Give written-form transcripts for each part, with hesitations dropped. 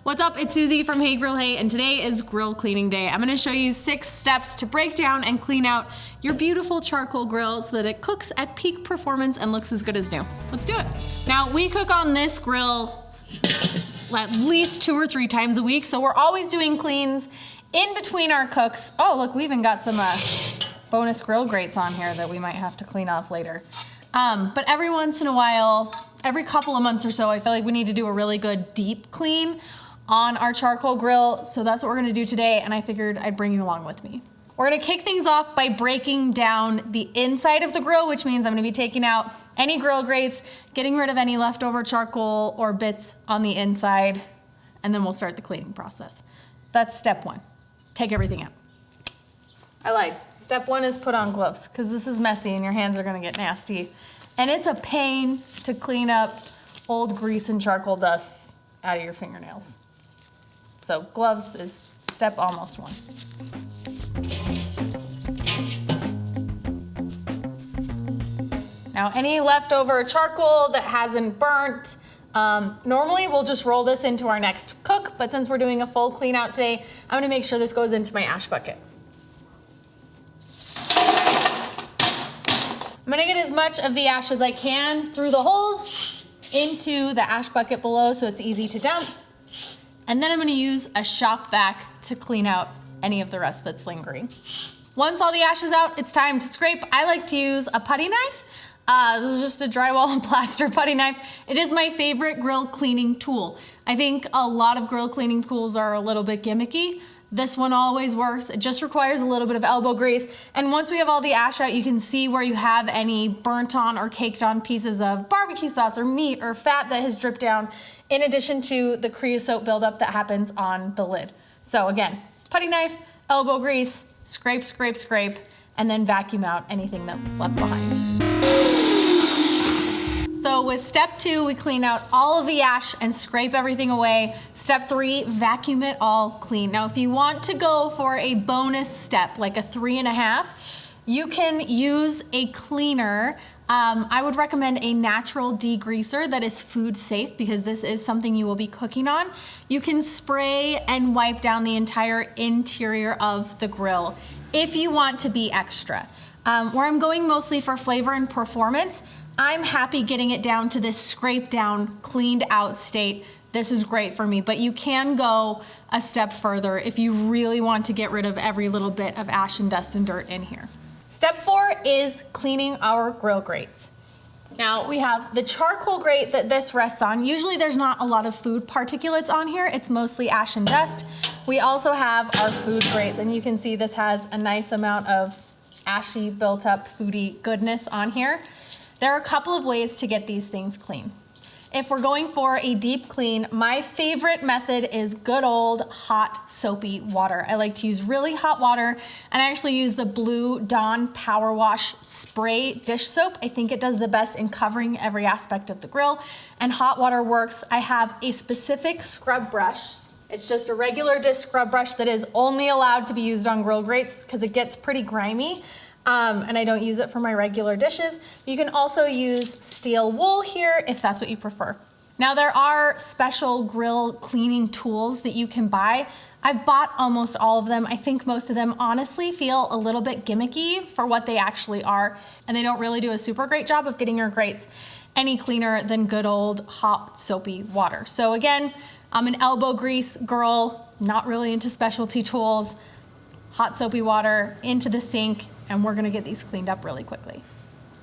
What's up? It's Susie from Hey Grill Hey, and today is grill cleaning day. I'm gonna show you 6 steps to break down and clean out your beautiful charcoal grill so that it cooks at peak performance and looks as good as new. Let's do it. Now, we cook on this grill at least 2 or 3 times a week, so we're always doing cleans in between our cooks. Oh, look, we even got some bonus grill grates on here that we might have to clean off later. But every once in a while, every couple of months or so, I feel like we need to do a really good deep clean on our charcoal grill. So that's what we're gonna do today, and I figured I'd bring you along with me. We're gonna kick things off by breaking down the inside of the grill, which means I'm gonna be taking out any grill grates, getting rid of any leftover charcoal or bits on the inside, and then we'll start the cleaning process. That's step 1, take everything out. I lied. Step 1 is put on gloves, because this is messy and your hands are gonna get nasty. And it's a pain to clean up old grease and charcoal dust out of your fingernails. So gloves is step almost 1. Now, any leftover charcoal that hasn't burnt, normally we'll just roll this into our next cook, but since we're doing a full clean out today, I'm gonna make sure this goes into my ash bucket. I'm gonna get as much of the ash as I can through the holes into the ash bucket below so it's easy to dump. And then I'm gonna use a shop vac to clean out any of the rest that's lingering. Once all the ash is out, it's time to scrape. I like to use a putty knife. This is just a drywall and plaster putty knife. It is my favorite grill cleaning tool. I think a lot of grill cleaning tools are a little bit gimmicky. This one always works. It just requires a little bit of elbow grease. And once we have all the ash out, you can see where you have any burnt on or caked on pieces of barbecue sauce or meat or fat that has dripped down, in addition to the creosote buildup that happens on the lid. So again, putty knife, elbow grease, scrape, scrape, scrape, and then vacuum out anything that's left behind. So with step 2, we clean out all of the ash and scrape everything away. Step 3, vacuum it all clean. Now, if you want to go for a bonus step, like a 3.5, you can use a cleaner. I would recommend a natural degreaser that is food safe, because this is something you will be cooking on. You can spray and wipe down the entire interior of the grill if you want to be extra. Where I'm going mostly for flavor and performance, I'm happy getting it down to this scraped down, cleaned out state. This is great for me, but you can go a step further if you really want to get rid of every little bit of ash and dust and dirt in here. Step 4 is cleaning our grill grates. Now, we have the charcoal grate that this rests on. Usually there's not a lot of food particulates on here. It's mostly ash and dust. We also have our food grates, and you can see this has a nice amount of ashy, built up foodie goodness on here. There are a couple of ways to get these things clean. If we're going for a deep clean, my favorite method is good old hot soapy water. I like to use really hot water, and I actually use the Blue Dawn Power Wash Spray Dish Soap. I think it does the best in covering every aspect of the grill, and hot water works. I have a specific scrub brush. It's just a regular dish scrub brush that is only allowed to be used on grill grates because it gets pretty grimy. And I don't use it for my regular dishes. You can also use steel wool here if that's what you prefer. Now, there are special grill cleaning tools that you can buy. I've bought almost all of them. I think most of them honestly feel a little bit gimmicky for what they actually are, and they don't really do a super great job of getting your grates any cleaner than good old hot soapy water. So again, I'm an elbow grease girl, not really into specialty tools. Hot soapy water into the sink, and we're gonna get these cleaned up really quickly.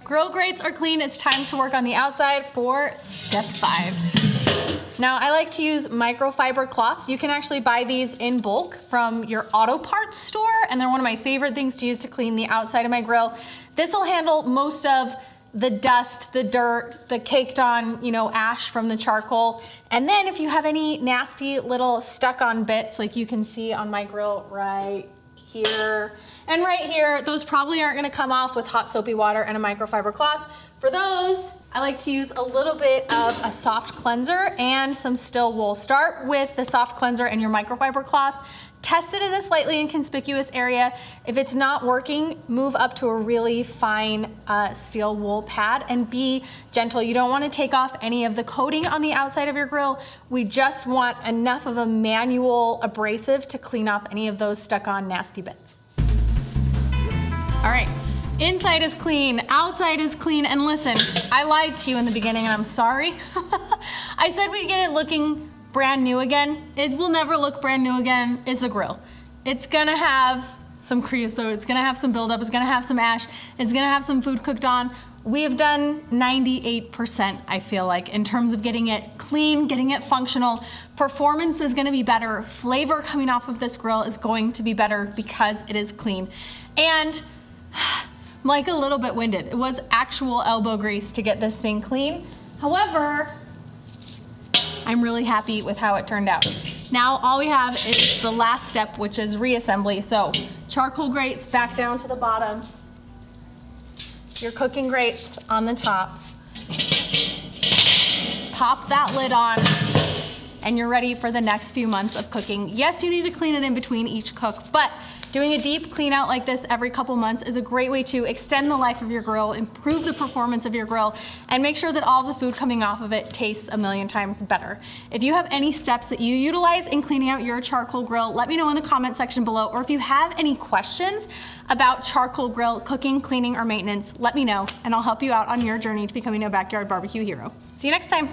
Grill grates are clean. It's time to work on the outside for step 5. Now, I like to use microfiber cloths. You can actually buy these in bulk from your auto parts store, and they're one of my favorite things to use to clean the outside of my grill. This will handle most of the dust, the dirt, the caked on, ash from the charcoal. And then if you have any nasty little stuck on bits, like you can see on my grill right here and right here, those probably aren't gonna come off with hot soapy water and a microfiber cloth. For those, I like to use a little bit of a soft cleanser and some still wool. Start with the soft cleanser and your microfiber cloth. Test it in a slightly inconspicuous area. If it's not working, move up to a really fine steel wool pad and be gentle. You don't want to take off any of the coating on the outside of your grill. We just want enough of a manual abrasive to clean off any of those stuck on nasty bits. All right, inside is clean, outside is clean, and listen, I lied to you in the beginning and I'm sorry. I said we'd get it looking brand new again. It will never look brand new again. It's a grill. It's gonna have some creosote, it's gonna have some buildup, it's gonna have some ash, it's gonna have some food cooked on. We have done 98%, I feel like, in terms of getting it clean, getting it functional. Performance is gonna be better. Flavor coming off of this grill is going to be better because it is clean. And I'm like a little bit winded. It was actual elbow grease to get this thing clean. However, I'm really happy with how it turned out. Now all we have is the last step, which is reassembly. So charcoal grates back down to the bottom. Your cooking grates on the top. Pop that lid on and you're ready for the next few months of cooking. Yes, you need to clean it in between each cook, but doing a deep clean out like this every couple months is a great way to extend the life of your grill, improve the performance of your grill, and make sure that all the food coming off of it tastes a million times better. If you have any steps that you utilize in cleaning out your charcoal grill, let me know in the comment section below, or if you have any questions about charcoal grill cooking, cleaning, or maintenance, let me know, and I'll help you out on your journey to becoming a backyard barbecue hero. See you next time.